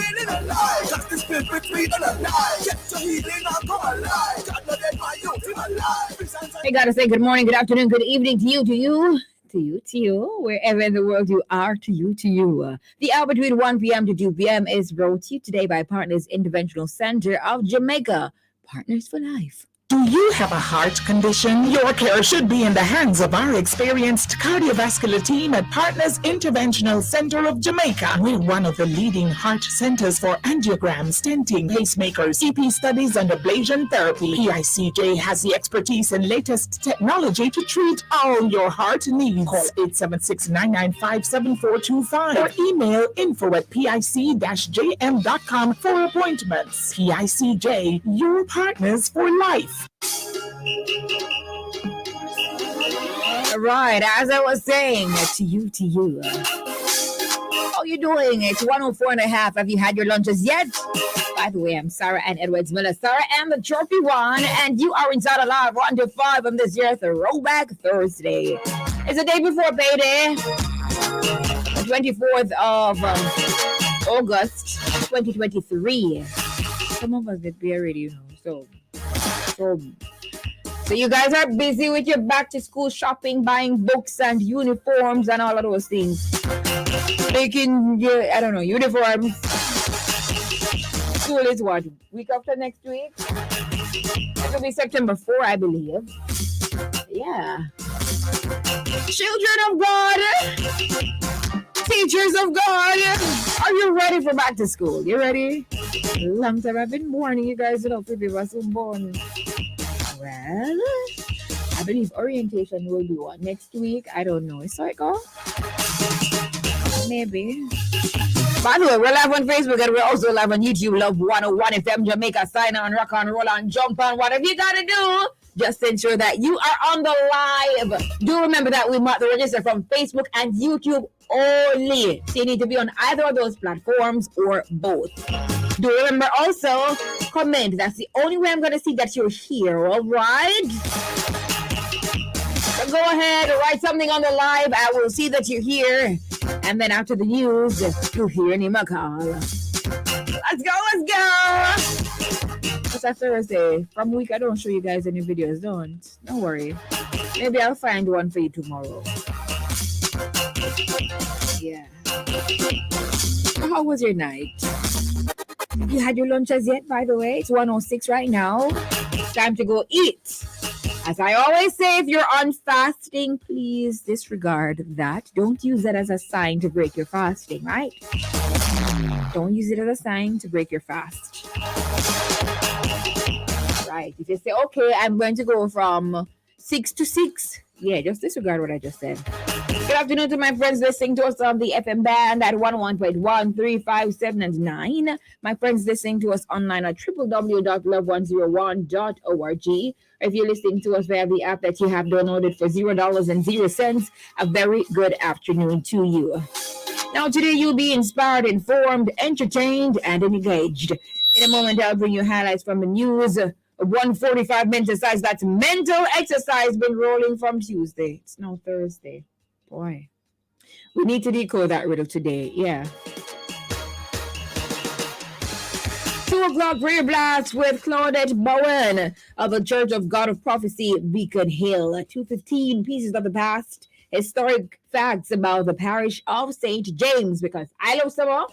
feeling alive. Just the spirit between and alive. Get your healing and come alive. God not dead my youth in alive. I gotta say good morning, good afternoon, good evening to you, wherever in the world you are, to you. The hour between 1 p.m. to 2 p.m. is brought to you today by Partners Interventional Center of Jamaica. Partners for Life. Do you have a heart condition? Your care should be in the hands of our experienced cardiovascular team at Partners Interventional Center of Jamaica. We're one of the leading heart centers for angiogram, stenting, pacemakers, EP studies, and ablation therapy. PICJ has the expertise and latest technology to treat all your heart needs. Call 876-995-7425 or email info@pic-jm.com for appointments. PICJ, your partners for life. All right, as I was saying, to you. How you doing? It's 104.5. Have you had your lunches yet? By the way, I'm Sara-Ann Edwards Miller, Sara-Ann the Trophy One, and you are inside alive 1 to 5 on this year's Throwback Thursday. It's the day before payday, the 24th of August, 2023. Some of us did be already, so you guys are busy with your back to school shopping, buying books and uniforms and all of those things. Making your, uniforms. School is what? Week after next week? It will be September 4, I believe. Yeah. Children of God, teachers of God, are you ready for back to school? You ready? Long time I've been warning you guys, people are so born. Well, I believe orientation will be what, next week? I don't know. So it go? Maybe. By the way, we're live on Facebook and we're also live on YouTube. Love 101 FM Jamaica. Sign on, rock on, roll on, jump on. Whatever you gotta do, just ensure that you are on the live. Do remember that we mark the register from Facebook and YouTube only. So you need to be on either of those platforms or both. Do remember also, comment. That's the only way I'm going to see that you're here, all right? So go ahead, write something on the live. I will see that you're here. And then after the news, you'll hear any call. Let's go. It's a Thursday. From week, I don't show you guys any videos. Don't worry. Maybe I'll find one for you tomorrow. Yeah. How was your night? You had your lunches yet, by the way? It's 1:06 right now. It's time to go eat. As I always say, if you're on fasting, please disregard that. Don't use that as a sign to break your fasting, right? Don't use it as a sign to break your fast. Right. If you say, okay, I'm going to go from 6 to 6. Yeah, just disregard what I just said. Good afternoon to my friends listening to us on the FM band at 101.1, 3, 5, 7, and 9. My friends listening to us online at www.love101.org. If you're listening to us via the app that you have downloaded for $0.00, a very good afternoon to you. Now today you'll be inspired, informed, entertained, and engaged. In a moment I'll bring you highlights from the news. 145 mental exercise. That's mental exercise been rolling from Tuesday. It's now Thursday. Boy, we need to decode that riddle today. Yeah. 2 o'clock prayer blast with Claudette Bowen of the Church of God of Prophecy, Beacon Hill. 2:15 pieces of the past. Historic facts about the parish of St. James, because I love summer.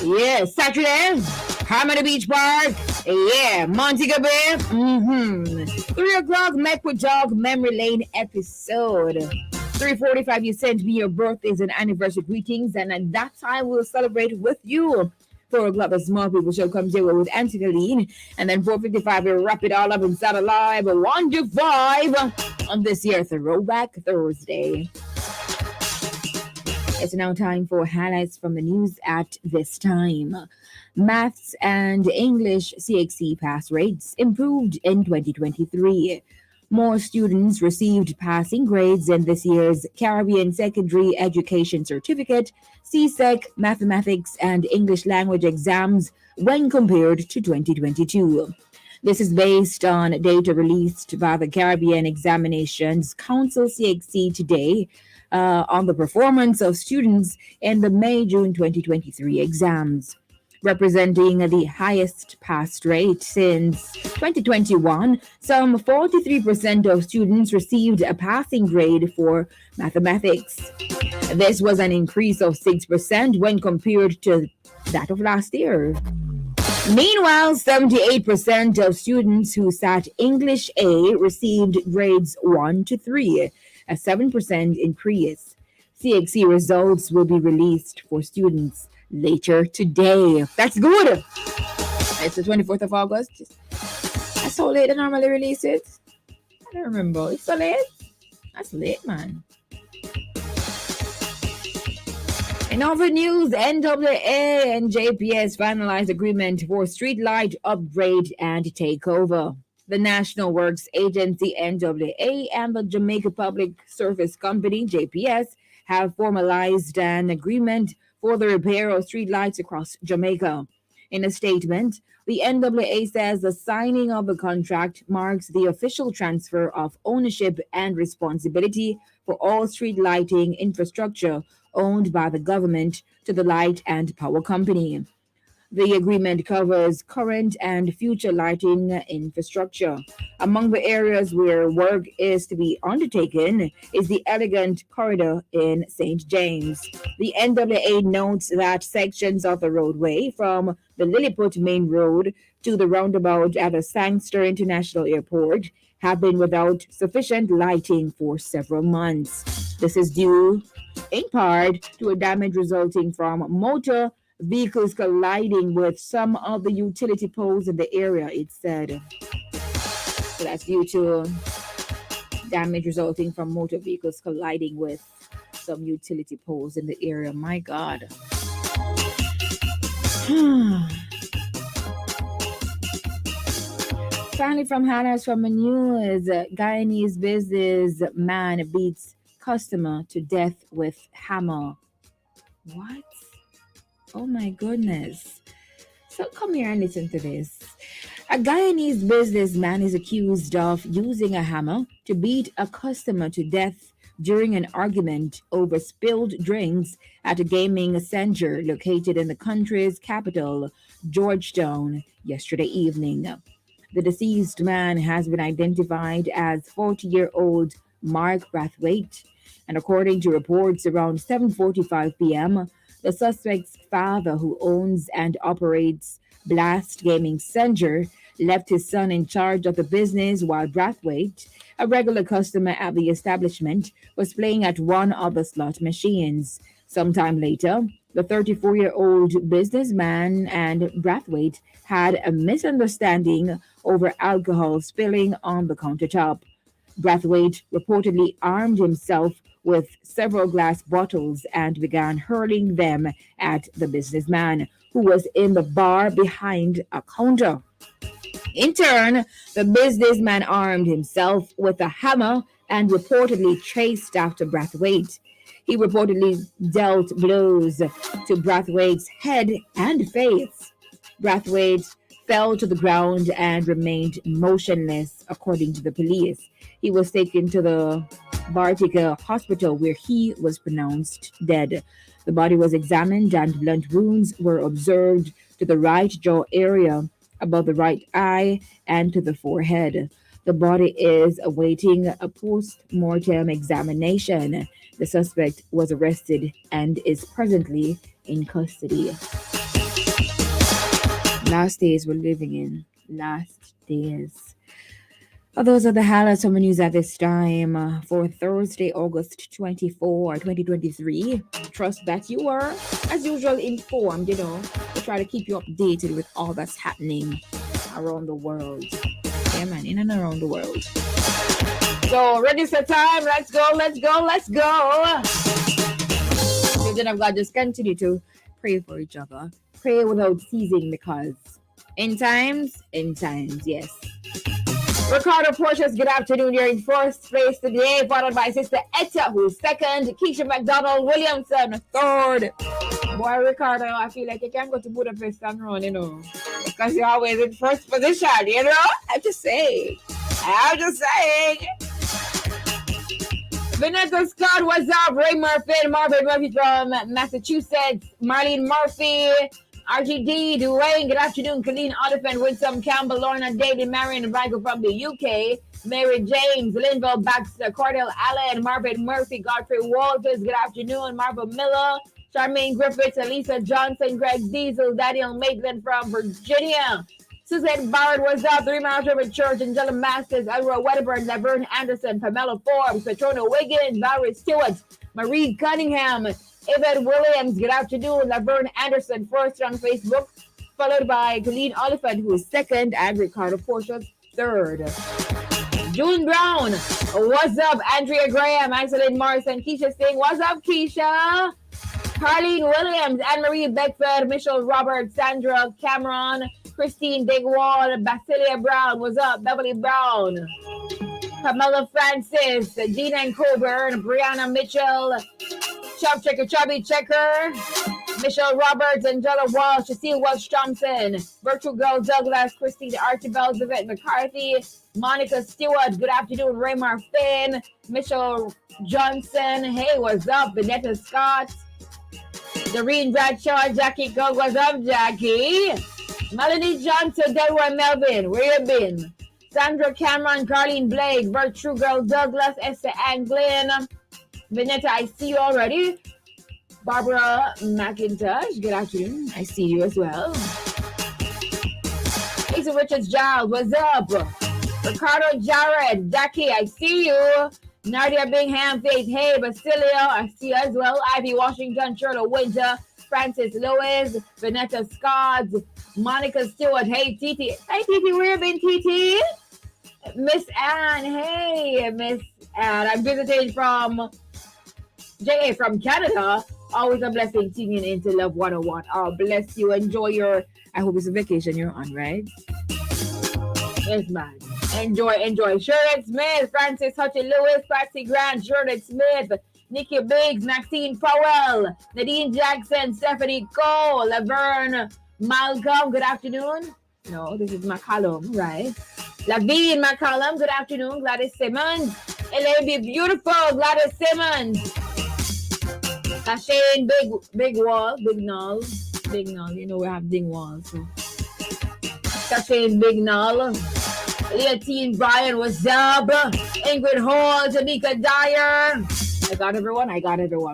Yeah, Saturday, Harmony Beach Park. Yeah, Montego Bay. 3 o'clock, Make with Dog Memory Lane episode. 3:45, you sent me your birthdays and anniversary greetings, and at that time we'll celebrate with you. 4 o'clock, the small people show comes here with Anticaline, and then 4:55, we'll wrap it all up inside alive 1 to 5 on this year's Throwback Thursday. It's now time for highlights from the news at this time. Maths and English CXC pass rates improved in 2023. More students received passing grades in this year's Caribbean Secondary Education Certificate, CSEC, Mathematics, and English Language exams when compared to 2022. This is based on data released by the Caribbean Examinations Council, CXC, today on the performance of students in the May-June 2023 exams. representing the highest pass rate since 2021. Some 43% of students received a passing grade for mathematics. This was an increase of 6% when compared to that of last year. Meanwhile, 78% of students who sat English A received grades 1 to 3, a 7% increase. CXC results will be released for students later today. That's good. It's the 24th of August. That's how late they normally release it. I don't remember. It's so late. That's late, man. In other news, NWA and JPS finalized agreement for streetlight upgrade and takeover. The National Works Agency, NWA, and the Jamaica Public Service Company, JPS, have formalized an agreement for the repair of streetlights across Jamaica. In a statement, the NWA says the signing of the contract marks the official transfer of ownership and responsibility for all street lighting infrastructure owned by the government to the Light and Power Company. The agreement covers current and future lighting infrastructure. Among the areas where work is to be undertaken is the Elegant Corridor in St. James. The NWA notes that sections of the roadway from the Lilliput Main Road to the roundabout at the Sangster International Airport have been without sufficient lighting for several months. This is due, in part, to a damage resulting from motor vehicles colliding with some of the utility poles in the area, it said. So that's due to damage resulting from motor vehicles colliding with some utility poles in the area. My God. Finally, from highlights from the news, Guyanese businessman beats customer to death with hammer. What? Oh my goodness. So come here and listen to this. A Guyanese businessman is accused of using a hammer to beat a customer to death during an argument over spilled drinks at a gaming center located in the country's capital, Georgetown, yesterday evening. The deceased man has been identified as 40-year-old Mark Brathwaite, and according to reports around 7:45 p.m., the suspect's father, who owns and operates Blast Gaming Center, left his son in charge of the business while Brathwaite, a regular customer at the establishment, was playing at one of the slot machines. Sometime later, the 34-year-old businessman and Brathwaite had a misunderstanding over alcohol spilling on the countertop. Brathwaite reportedly armed himself with several glass bottles and began hurling them at the businessman, who was in the bar behind a counter. In turn, the businessman armed himself with a hammer and reportedly chased after Brathwaite. He reportedly dealt blows to Brathwaite's head and face. Brathwaite fell to the ground and remained motionless, according to the police. He was taken to the Bartica Hospital, where he was pronounced dead. The body was examined and blunt wounds were observed to the right jaw area, above the right eye, and to the forehead. The body is awaiting a post-mortem examination. The suspect was arrested and is presently in custody. Last days we're living in. Last days. Those are the highlights from the news at this time for Thursday, August 24, 2023. Trust that you are, as usual, informed, We try to keep you updated with all that's happening around the world. Yeah, man, in and around the world. So, register time. Let's go, let's go, let's go. Children of God, just continue to pray for each other. Pray without ceasing, because in times, yes. Ricardo Porteous, good afternoon. You're in first place today, followed by Sister Etta, who's second. Keisha McDonald Williamson, third. Boy, Ricardo, I feel like you can't go to Budapest and run, because you're always in first position, I'm just saying. Vanessa Scott, what's up? Ray Murphy, Marvin Murphy from Massachusetts. Marlene Murphy RGD, Dwayne, good afternoon. Colleen Oliphant, Winsome Campbell, Lorna David, Marion Michael from the UK, Mary James, Linville Baxter, Cordell Allen, Marvin Murphy, Godfrey Walters, good afternoon. Marva Miller, Charmaine Griffiths, Elisa Johnson, Greg Diesel, Daniel Maitland from Virginia. Suzanne Barrett was up, 3 Miles River Church, Angela Masters, Elroy Wedderburn, Laverne Anderson, Pamela Forbes, Patrona Wiggins, Valerie Stewart, Marie Cunningham, Yvette Williams, good afternoon, Laverne Anderson, first on Facebook, followed by Colleen Oliphant, who is second, and Ricardo Portia, third. June Brown, what's up? Andrea Graham, Iselin Morrison, Keisha Singh, what's up, Keisha? Carlene Williams, Anne-Marie Beckford, Michelle Roberts, Sandra Cameron, Christine Digwall, Basilia Brown, what's up? Beverly Brown, Pamela Francis, Gina and Coburn, Brianna Mitchell, Chub Checker, Chubby Checker, Michelle Roberts, Angela Walsh, Cecile Welch Thompson, Virtual Girl Douglas, Christine Archibald, Yvette McCarthy, Monica Stewart, good afternoon, Raymar Finn, Michelle Johnson, hey, what's up? Vanetta Scott, Doreen Bradshaw, Jackie Cook, what's up, Jackie? Melanie Johnson, Delroy Melvin, where you been? Sandra Cameron, Carlene Blake, Virtue Girl Douglas, Esther Anglin, Vanetta, I see you already. Barbara McIntosh, good afternoon. I see you as well. Lisa Richards Giles, what's up? Ricardo Jarrett, Jackie, I see you. Nadia Bingham, Faith Hay, Basilio, I see you as well. Ivy Washington, Shirley Winter, Francis Lewis, Vanessa Scott, Monica Stewart, hey Titi. Hey Titi, where you been, Titi? Miss Ann, hey Miss Ann. I'm visiting from JA from Canada. Always a blessing tuning into Love 101. Oh, bless you. Enjoy your, I hope it's a vacation you're on, right? Yes, man. Enjoy. Shirley Smith, Francis Hutchie Lewis, Patsy Grant, Shirley Smith, Nikki Biggs, Maxine Powell, Nadine Jackson, Stephanie Cole, Laverne Malcolm, good afternoon. No, this is McCallum, right? Lavine McCallum, good afternoon. Gladys Simmons. Elaine Beautiful, Gladys Simmons. Shane Big Null, you know we have Ding Wall, so. Shane Big Null. Leontine Bryan, what's up? Ingrid Hall, Janika Dyer. I got everyone.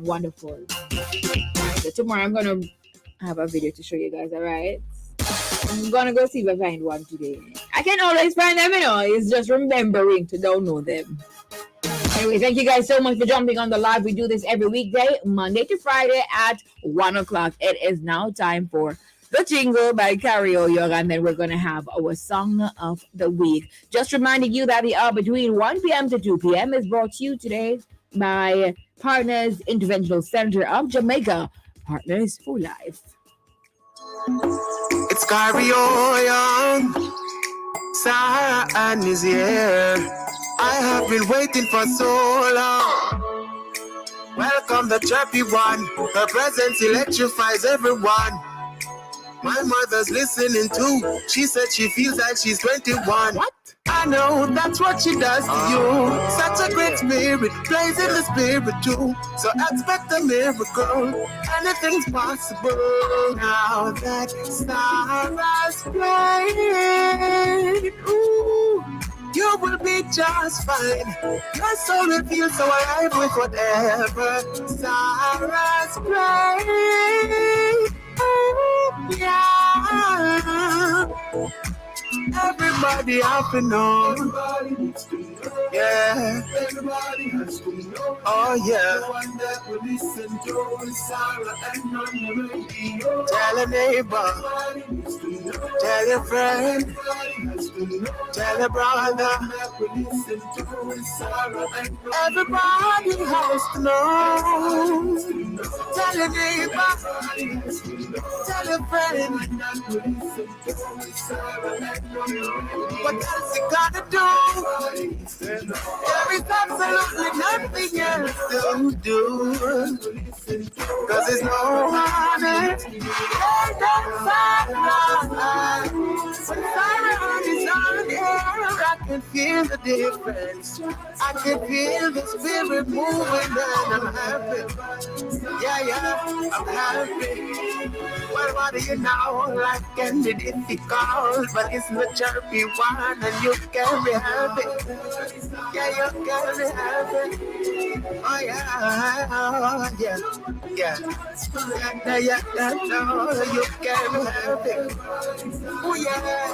Wonderful. So tomorrow I'm gonna have a video to show you guys, alright? I'm gonna go see if I find one today. I can always find them, you know. It's just remembering to download them. Anyway, thank you guys so much for jumping on the live. We do this every weekday, Monday to Friday at 1 o'clock. It is now time for the jingle by Karaoke, and then we're going to have our song of the week. Just reminding you that the hour between 1 p.m. to 2 p.m. is brought to you today by Partners Interventional Center of Jamaica. Partners for Life. It's karaoke. Sara-Ann is here. I have been waiting for so long. Welcome the chirpy one. Her presence electrifies everyone. My mother's listening too. She said she feels like she's 21. What? I know that's what she does to you. Such a great spirit, plays in the spirit too. So expect a miracle. Anything's possible. Now that stars playing, ooh, you will be just fine. Your soul will feel so alive with whatever stars play. Yeah. Everybody have to know. Everybody needs to know. Yeah. Everybody has to know. Oh yeah. The one that will listen to is Sara-Ann on the radio. Tell a neighbor. Everybody needs to know. Tell your friend. Everybody has to know. Tell a brother. The one that will listen to is Sara-Ann. Everybody has to know. Tell a neighbor. Tell a friend. What else you gotta do? There is absolutely nothing else to do. Cause there's no one else. There's no Sara-Ann. When Sara-Ann is on air, rock can feel the difference. I can feel the spirit moving and I'm happy. Yeah, I'm happy. Well, what do you know? Life can be difficult, but it's the chirpy one and you can be happy. Yeah, you can be happy. Oh yeah. No, you can be happy. Oh yeah.